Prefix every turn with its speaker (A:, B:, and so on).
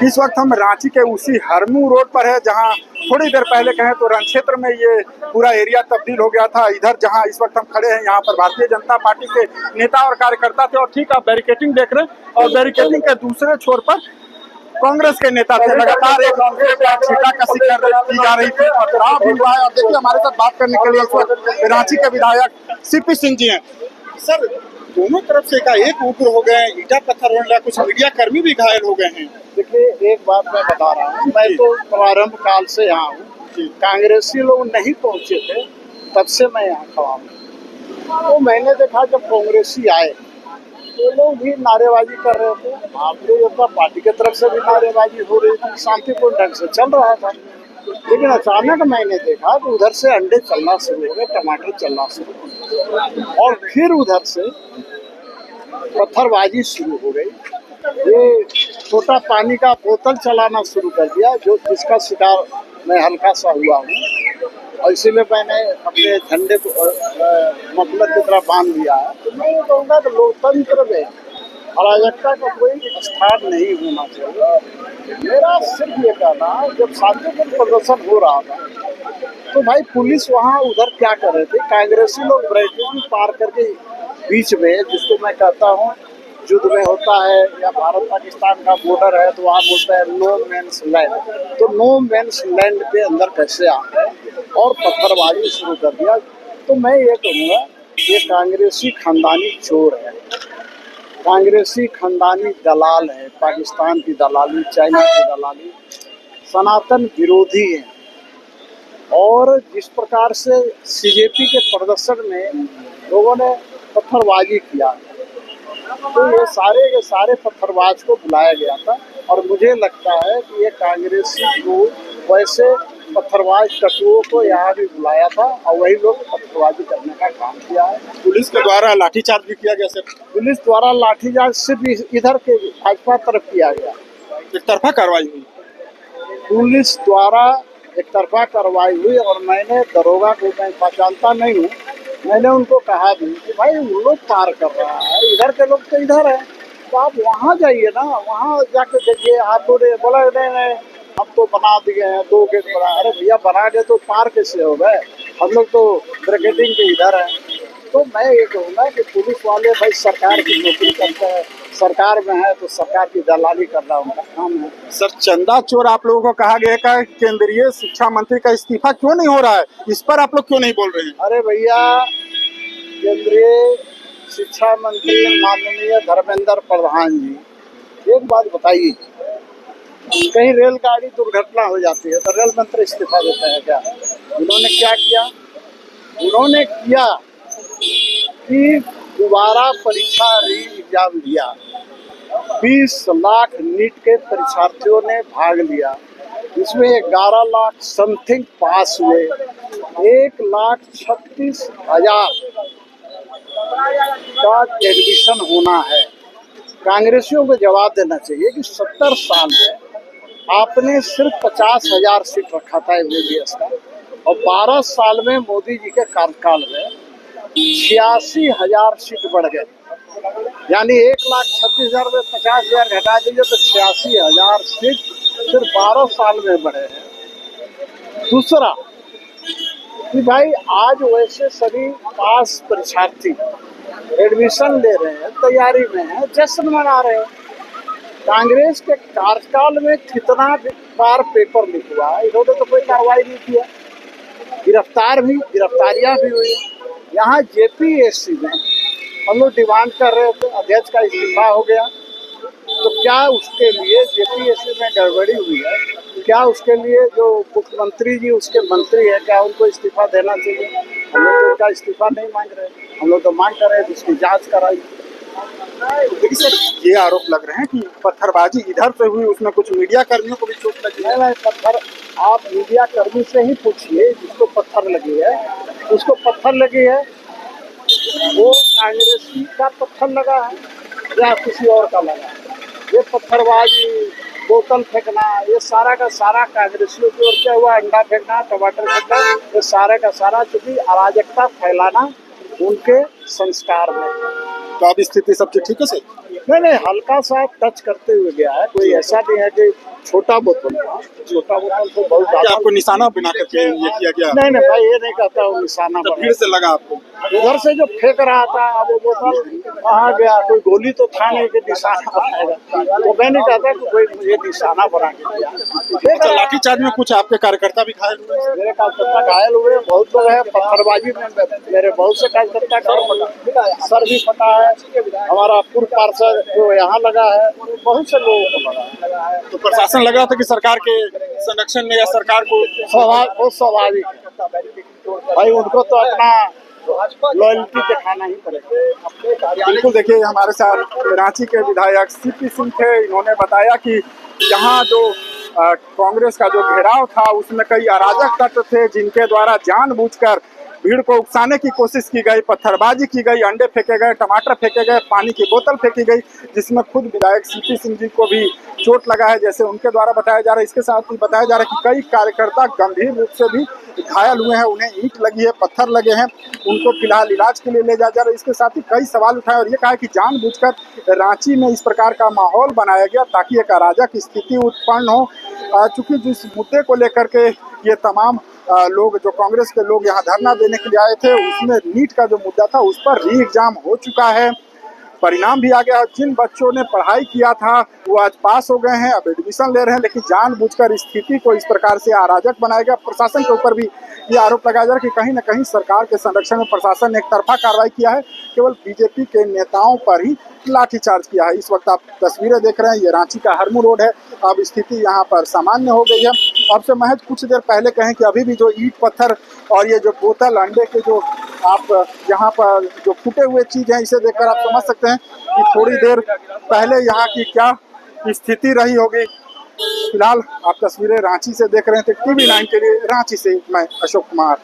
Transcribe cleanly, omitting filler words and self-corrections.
A: इस वक्त हम रांची के उसी हरमू रोड पर है, जहां थोड़ी देर पहले कहें तो रण क्षेत्र में ये पूरा एरिया तब्दील हो गया था। इधर जहां इस वक्त हम खड़े हैं, यहाँ पर भारतीय जनता पार्टी के नेता और कार्यकर्ता थे और ठीक आप बैरिकेडिंग देख रहे हैं और बैरिकेडिंग के दूसरे छोर पर कांग्रेस के नेता थे। लगातार एक दूसरे पर छींटाकशी की जा रही थी और चुनाव भी हुआ है। और देखिए, हमारे साथ बात करने के लिए इस वक्त रांची के विधायक सीपी सिंह जी हैं। सर, दोनों तरफ से एक उग्र हो गए, ईटा पत्थर होने लगा, कुछ मीडिया कर्मी भी घायल हो गए हैं।
B: देखिए, एक बात मैं बता रहा हूँ, मैं तो प्रारंभ काल से यहाँ हूँ। कांग्रेसी लोग नहीं पहुँचे थे तब से मैं यहाँ खड़ा हूँ। तो मैंने देखा जब कांग्रेसी आए तो लोग भी नारेबाजी कर रहे थे। भारतीय जनता पार्टी की तरफ से भी नारेबाजी हो रही थी, शांतिपूर्ण ढंग से चल रहा था। लेकिन अचानक मैंने देखा कि उधर से अंडे चलना शुरू हो गए, टमाटर चलना शुरू हो गए और फिर उधर से पत्थरबाजी शुरू हो गई। ये छोटा पानी का बोतल चलाना शुरू कर दिया, जिसका शिकार मैं हल्का सा हुआ हूँ और इसीलिए मैंने अपने झंडे को मफलर की तरह बांध दिया है। तो मैं ये कहूँगा कि लोकतंत्र में अराजकता का कोई स्थान नहीं होना चाहिए। मेरा सिर्फ ये कहना, जब शांतिपूर्ण प्रदर्शन हो रहा था तो भाई पुलिस वहाँ उधर क्या कर रहे थे? कांग्रेसी लोग बैरिकेड पार करके बीच में, जिसको मैं कहता हूँ युद्ध में होता है या भारत पाकिस्तान का बॉर्डर है तो वहाँ बोलते हैं नो मैंस लैंड, तो नो मैंस लैंड के अंदर कैसे आ गए और पत्थरबाजी शुरू कर दिया। तो मैं ये कहूँगा, ये कांग्रेसी खानदानी चोर है, कांग्रेसी खानदानी दलाल है, पाकिस्तान की दलाली, चाइना की दलाली, सनातन विरोधी है। और जिस प्रकार से सीजेपी के प्रदर्शन में लोगों ने पत्थरबाजी किया, तो ये सारे के सारे पत्थरबाज को बुलाया गया था और मुझे लगता है कि ये कांग्रेसी लोग वैसे पत्थरबाज तत्वों को यहाँ भी बुलाया था और वही लोग पत्थरबाजी करने का काम किया है।
A: पुलिस के द्वारा लाठीचार्ज भी किया गया सर।
B: पुलिस द्वारा लाठीचार्ज सिर्फ इधर के भाजपा तरफ किया गया,
A: एक तरफा कार्रवाई हुई।
B: पुलिस द्वारा एक तरफा कार्रवाई हुई और मैंने दरोगा को, मैं पहचानता नहीं हूँ, मैंने उनको कहा भी कि भाई वो लोग पार कर रहा है, इधर के लोग तो इधर है, तो आप वहाँ जाइए ना, वहाँ जाके देखिए। आपको बोला नहीं हम तो बना दिए हैं 2 गेट बना। अरे भैया, बना दे तो पार कैसे हो गए? हम लोग तो ब्रिगेडिंग के इधर हैं। तो मैं ये कहूँगा कि पुलिस वाले भाई सरकार की नौकरी करते हैं, सरकार में है तो सरकार की दलाली करना उनका काम है।
A: सर, चंदा चोर आप लोगों को कहा गया है, केंद्रीय शिक्षा मंत्री का इस्तीफा क्यों नहीं हो रहा है? इस पर आप लोग क्यों नहीं बोल रहे हैं?
B: अरे भैया, केंद्रीय शिक्षा मंत्री माननीय धर्मेंद्र प्रधान जी, एक बात बताइए, कहीं रेलगाड़ी दुर्घटना हो जाती है तो रेल मंत्री इस्तीफा देता है क्या? उन्होंने क्या किया? उन्होंने किया कि दोबारा परीक्षा एग्जाम दिया। 20 लाख नीट के परीक्षार्थियों ने भाग लिया, इसमें 11 लाख समथिंग पास हुए, 1,36,000 का एडमिशन होना है। कांग्रेसियों को जवाब देना चाहिए कि 70 साल में आपने सिर्फ 50,000 सीट रखा था MBBS का और 12 साल में मोदी जी के कार्यकाल में 86,000 सीट बढ़ गए। यानी 1,36,000 में 50,000 घटा दीजिए तो 86,000 सीट सिर्फ 12 साल में बढ़े हैं। दूसरा कि भाई आज वैसे सभी पास परीक्षार्थी एडमिशन ले रहे हैं, तैयारी में हैं, जश्न मना रहे हैं। कांग्रेस के कार्यकाल में कितना बार पेपर लीक हुआ, इन्होंने तो कोई कार्रवाई नहीं किया। गिरफ्तारियां भी हुई। यहाँ JPSC में हम लोग डिमांड कर रहे थे, अध्यक्ष का इस्तीफा हो गया, तो क्या उसके लिए JPSC में गड़बड़ी हुई है? क्या उसके लिए जो मुख्यमंत्री जी उसके मंत्री है, क्या उनको इस्तीफा देना चाहिए? हम लोग तो उनका इस्तीफा नहीं मांग रहे, हम लोग तो मांग कर रहे हैं उसकी जांच कराई।
A: देखिए सर, ये आरोप लग रहे हैं कि पत्थरबाजी इधर से हुई, उसमें कुछ मीडिया कर्मियों को भी चोट लगी है।
B: नहीं, पत्थर आप मीडिया कर्मी से ही पूछिए, जिसको पत्थर लगी है, उसको पत्थर लगी है, वो कांग्रेसी का पत्थर लगा है या किसी और का लगा है? ये पत्थरबाजी, बोतल फेंकना, ये सारा का सारा कांग्रेसियों की ओर से हुआ। अंडा फेंकना, टमाटर फेंकना, ये सारे का सारा, चूंकि अराजकता फैलाना उनके संस्कार में।
A: तो अब स्थिति सब ठीक है सर?
B: नहीं, हल्का सा टच करते हुए गया है, कोई ऐसा नहीं है कि छोटा बोतल तो बहुत
A: क्या
B: ज्यादा।
A: आपको निशाना बना करके ये किया गया?
B: नहीं भाई, ये नहीं कहता हूँ निशाना
A: तो
B: बना।
A: भीड़ से लगा आपको?
B: उधर से जो फेंक रहा था, अब वो बोतल वहाँ गया, कोई गोली तो था नहीं कि निशाना बनाएगा, तो मैं नहीं कहता कि कोई मुझे निशाना बना के दिया। फेंक
A: अच्छा,
B: रहा।
A: लाठीचार्ज में कुछ आपके कार्यकर्ता भी घायल हुए?
B: मेरे कार्यकर्ता घायल हुए, बहुत लोग हैं। पत्थरबाजी में मेरे बहुत से कार्यकर्ता सर भी फटा है। हमारा पूर्व पार्षद जो यहाँ लगा है, बहुत से लोगों को लगा है।
A: तो प्रशासन लग रहा था कि सरकार के संरक्षण में या सरकार को
B: बहुत स्वाभाविक है भाई, उनको तो अपना लॉयल्टी दिखाना ही पड़ेगा।
A: बिल्कुल। देखिए, हमारे साथ रांची के विधायक सीपी सिंह थे। इन्होंने बताया कि यहाँ जो कांग्रेस का जो घेराव था उसमें कई अराजक तत्व थे जिनके द्वारा जानबूझकर भीड़ को उकसाने की कोशिश की गई, पत्थरबाजी की गई, अंडे फेंके गए, टमाटर फेंके गए, पानी की बोतल फेंकी गई, जिसमें खुद विधायक सीपी सिंह जी को भी चोट लगा है, जैसे उनके द्वारा बताया जा रहा है। इसके साथ ही बताया जा रहा है कि कई कार्यकर्ता गंभीर रूप से भी घायल हुए हैं, उन्हें ईंट लगी है, पत्थर लगे हैं, उनको फिलहाल इलाज के लिए ले जाया जा रहा है। इसके साथ ही कई सवाल उठाए और ये कहा कि जानबूझकर रांची में इस प्रकार का माहौल बनाया गया ताकि एक अराजक स्थिति उत्पन्न हो। चूंकि जिस मुद्दे को लेकर के ये तमाम लोग, जो कांग्रेस के लोग यहाँ धरना देने के लिए आए थे, उसमें नीट का जो मुद्दा था उस पर री एग्जाम हो चुका है, परिणाम भी आ गया। जिन बच्चों ने पढ़ाई किया था वो आज पास हो गए हैं, अब एडमिशन ले रहे हैं, लेकिन जानबूझकर स्थिति को इस प्रकार से अराजक बनाया गया। प्रशासन के ऊपर भी ये आरोप लगाया जा रहा है कि कहीं न कहीं सरकार के संरक्षण में प्रशासन ने एक तरफा कार्रवाई किया है, केवल बीजेपी के नेताओं पर ही लाठीचार्ज किया है। इस वक्त आप तस्वीरें देख रहे हैं, ये रांची का हरमू रोड है। अब स्थिति यहाँ पर सामान्य हो गई है। अब से महज कुछ देर पहले कहें कि अभी भी जो ईंट पत्थर और ये जो बोतल, अंडे के जो आप यहाँ पर जो फूटे हुए चीज हैं, इसे देखकर आप समझ सकते हैं कि थोड़ी देर पहले यहाँ की क्या स्थिति रही होगी। फिलहाल आप तस्वीरें रांची से देख रहे थे। TV9 के लिए रांची से मैं अशोक कुमार।